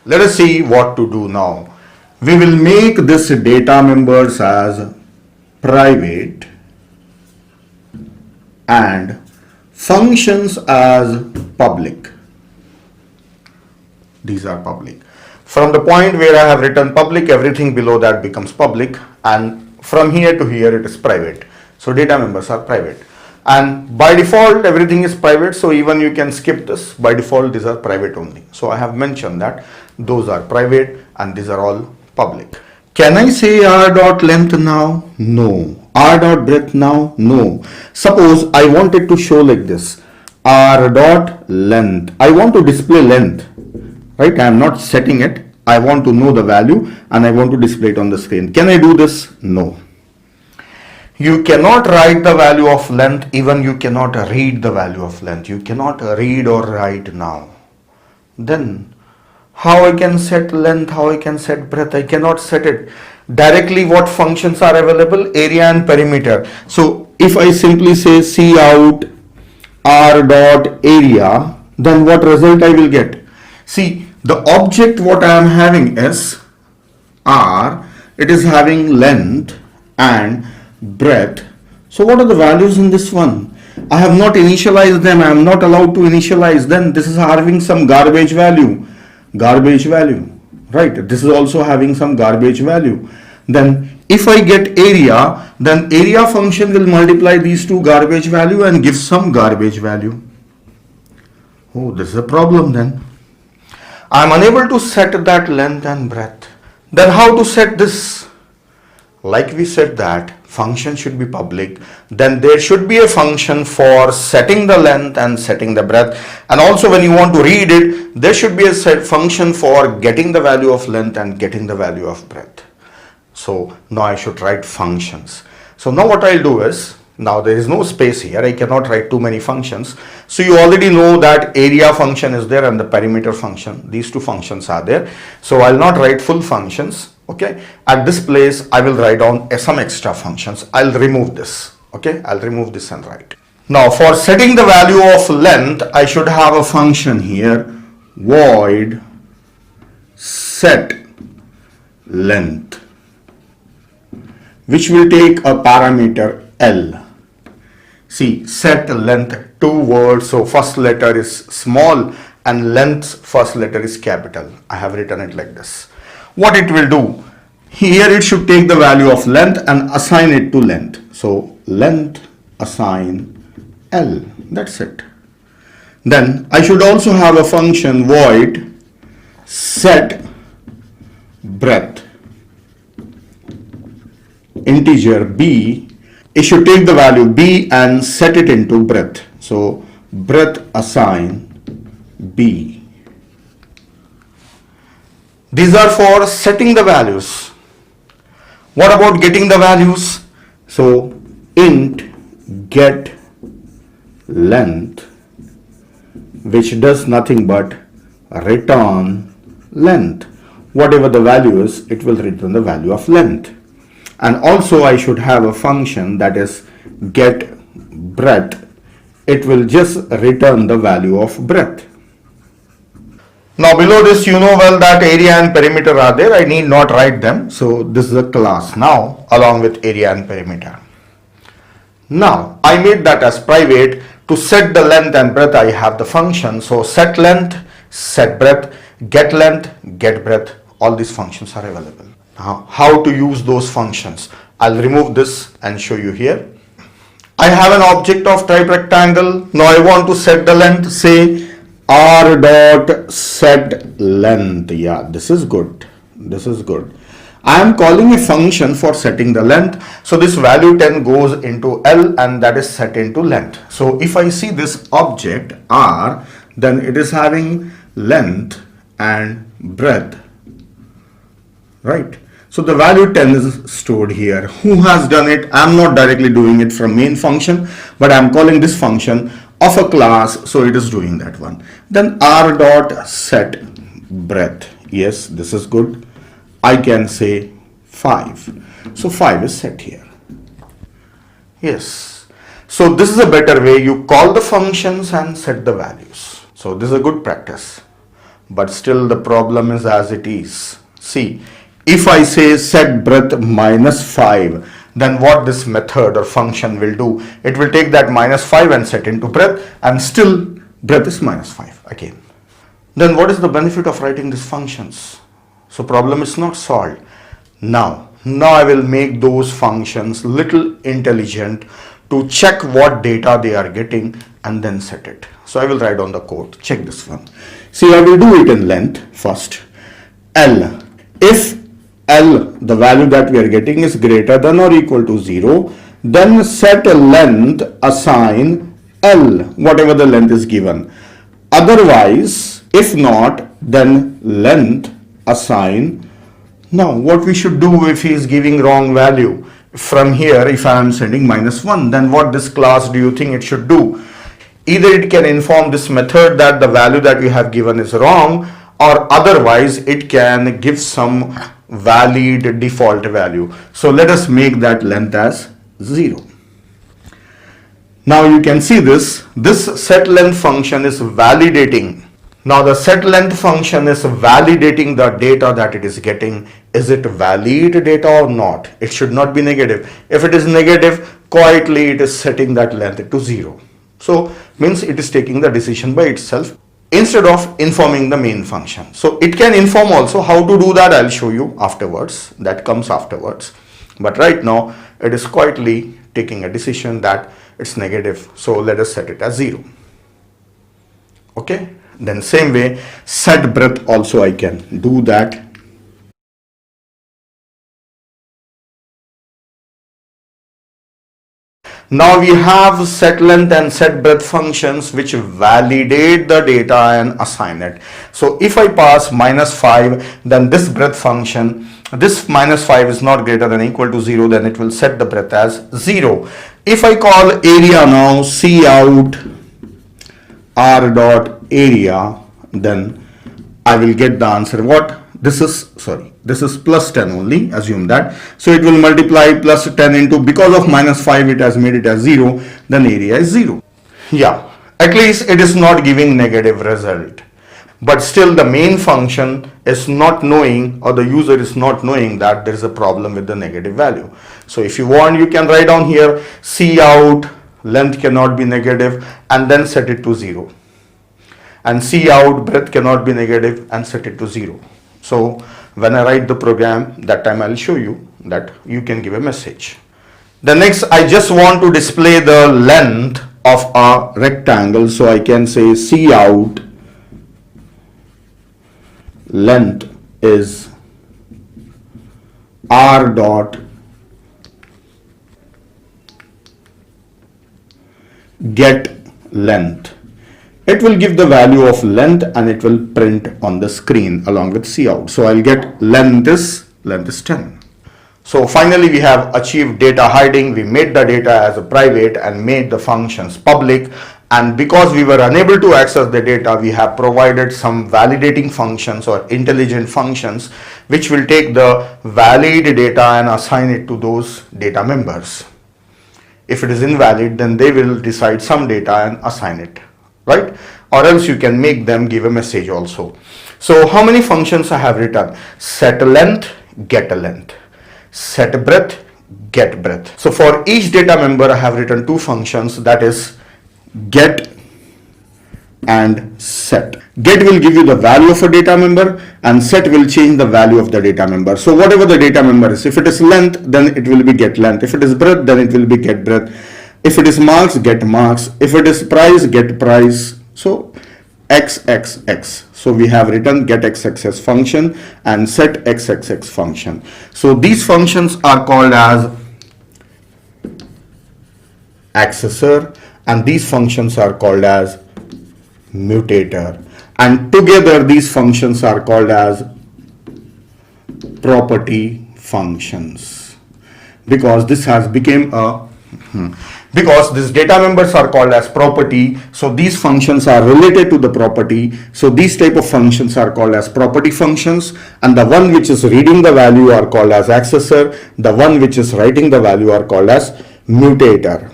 Let us see what to do now. We will make this data members as private and functions as public. These are public. From the point where I have written public, everything below that becomes public, and from here to here it is private. So data members are private. And by default everything is private, so even you can skip this. By default these are private only. So I have mentioned that those are private and these are all public. Can I say r dot length now? No. R dot breadth now? No. Suppose I wanted to show like this, r dot length. I want to display length, right? I am not setting it. I want to know the value and I want to display it on the screen. Can I do this? No. You cannot write the value of length, even you cannot read the value of length. You cannot read or write now. Then how I can set length, how I can set breadth? I cannot set it. Directly what functions are available? Area and perimeter. So if I simply say cout r dot area, then what result I will get? See, the object what I am having is r, it is having length and breadth. So what are the values in this one? I have not initialized them. I am not allowed to initialize them. This is having some garbage value, right? This is also having some garbage value. Then if I get area, then area function will multiply these two garbage value and give some garbage value. Oh, this is a problem then. I am unable to set that length and breadth. Then how to set this? Like we said that function should be public, then there should be a function for setting the length and setting the breadth, and also when you want to read it, there should be a set function for getting the value of length and getting the value of breadth. So now I should write functions. So now what I'll do is, now there is no space here, I cannot write too many functions. So you already know that area function is there and the perimeter function, these two functions are there. So I'll not write full functions. Okay, at this place I will write down some extra functions. I'll remove this. Okay, I'll remove this and write. Now for setting the value of length, I should have a function here, void set length, which will take a parameter L. See, set length, two words, so first letter is small and length's first letter is capital. I have written it like this. What it will do, here it should take the value of length and assign it to length. So length assign L, that's it. Then I should also have a function void set breadth, integer b. It should take the value b and set it into breadth. So breadth assign b. These are for setting the values. What about getting the values? So int get length, which does nothing but return length. Whatever the value is, it will return the value of length. And also I should have a function that is get breadth. It will just return the value of breadth. Now below this, you know well that area and perimeter are there. I need not write them. So this is a class now along with area and perimeter. Now I made that as private. To set the length and breadth, I have the function. So set length, set breadth, get length, get breadth. All these functions are available. Now how to use those functions? I'll remove this and show you here. I have an object of type rectangle. Now I want to set the length. Say r dot set length. Yeah, this is good. This is good. I am calling a function for setting the length. So this value 10 goes into L and that is set into length. So if I see this object R, then it is having length and breadth, right? So the value 10 is stored here. Who has done it? I am not directly doing it from main function, but I am calling this function of a class, so it is doing that one. Then r dot set breadth. Yes, this is good. I can say 5. So 5 is set here. Yes. So this is a better way. You call the functions and set the values. So this is a good practice. but still the problem is as it is. See, if I say set breadth -5, then what this method or function will do, it will take that -5 and set into breadth, and still breadth is -5 again. Then what is the benefit of writing these functions? So problem is not solved. Now I will make those functions little intelligent to check what data they are getting and then set it. So I will write on the code. Check this one. See, I will do it in length first. L. If L, the value that we are getting, is greater than or equal to 0, then set a length, assign L, whatever the length is given. Otherwise, if not, then length assign. Now, what we should do if he is giving wrong value? From here, if I am sending -1, then what this class do you think it should do? Either it can inform this method that the value that you have given is wrong, or otherwise it can give some valid default value. So let us make that length as 0. Now you can see this set length function is validating. Now the set length function is validating the data that it is getting. Is it valid data or not? It should not be negative. If it is negative, quietly it is setting that length to 0. So means it is taking the decision by itself instead of informing the main function. So it can inform also. How to do that I'll show you afterwards. That comes afterwards. But right now it is quietly taking a decision that it's negative. So let us set it as 0. Okay. Then same way set breadth also I can do that. Now we have set length and set breadth functions which validate the data and assign it. So if I pass -5, then this breadth function, this -5 is not greater than or equal to 0, then it will set the breadth as 0. If I call area now, cout r dot area, then I will get the answer. What? This is +10 only, assume that. So it will multiply +10 into, because of -5 it has made it as 0, then area is 0. Yeah, at least it is not giving negative result. But still the main function is not knowing, or the user is not knowing, that there is a problem with the negative value. So if you want, you can write down here cout length cannot be negative and then set it to 0. And cout breadth cannot be negative and set it to 0. So when I write the program, that time I'll show you that you can give a message. The next, I just want to display the length of a rectangle. So I can say cout length is r dot get length. It will give the value of length and it will print on the screen along with cout. So I'll get length is 10. So finally we have achieved data hiding. We made the data as a private and made the functions public. And because we were unable to access the data, we have provided some validating functions or intelligent functions which will take the valid data and assign it to those data members. If it is invalid, then they will decide some data and assign it, right? Or else you can make them give a message also. So how many functions I have written? Set length, get a length. Set breadth, get breadth. So for each data member I have written two functions, that is get and set. Get will give you the value of a data member and set will change the value of the data member. So whatever the data member is, if it is length, then it will be get length. If it is breadth, then it will be get breadth. If it is marks, get marks. If it is price, get price. So xxx. So we have written get xxx function and set xxx function. So these functions are called as accessor and these functions are called as mutator, and together these functions are called as property functions, because this has become a because these data members are called as property, so these functions are related to the property. So these type of functions are called as property functions, and the one which is reading the value are called as accessor, the one which is writing the value are called as mutator.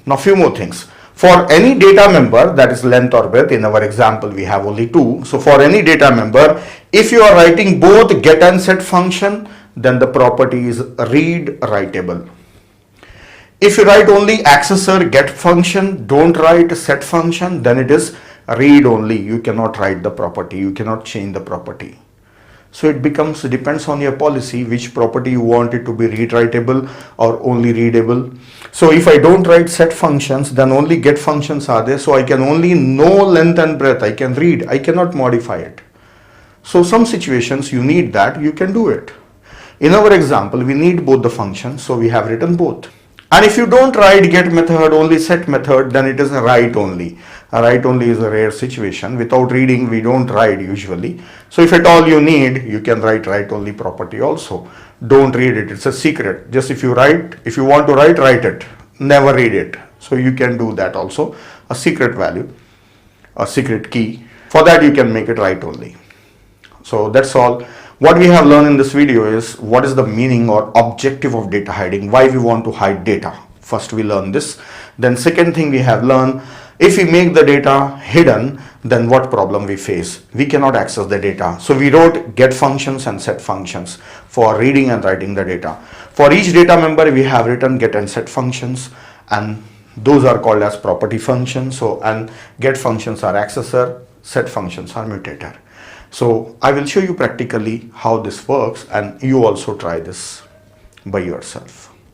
Now few more things. For any data member, that is length or width, in our example we have only two. So for any data member, if you are writing both get and set function, then the property is read writable. If you write only accessor get function, don't write set function, then it is read only. You cannot write the property, you cannot change the property. So it depends on your policy which property you want it to be read writable or only readable. So if I don't write set functions, then only get functions are there. So I can only know length and breadth. I can read, I cannot modify it. So some situations you need that, you can do it. In our example, we need both the functions, so we have written both. And if you don't write get method, only set method, then it is a write only. A write only is a rare situation. Without reading, we don't write usually. So if at all you need, you can write only property also. Don't read it, it's a secret. Just if you want to write it. Never read it. So you can do that also. A secret value, a secret key. For that you can make it write only. So that's all. What we have learned in this video is what is the meaning or objective of data hiding, why we want to hide data. First we learn this. Then second thing we have learned, if we make the data hidden, then what problem we face? We cannot access the data. So we wrote get functions and set functions for reading and writing the data. For each data member we have written get and set functions, and those are called as property functions. So and get functions are accessor, set functions are mutator. So I will show you practically how this works, and you also try this by yourself.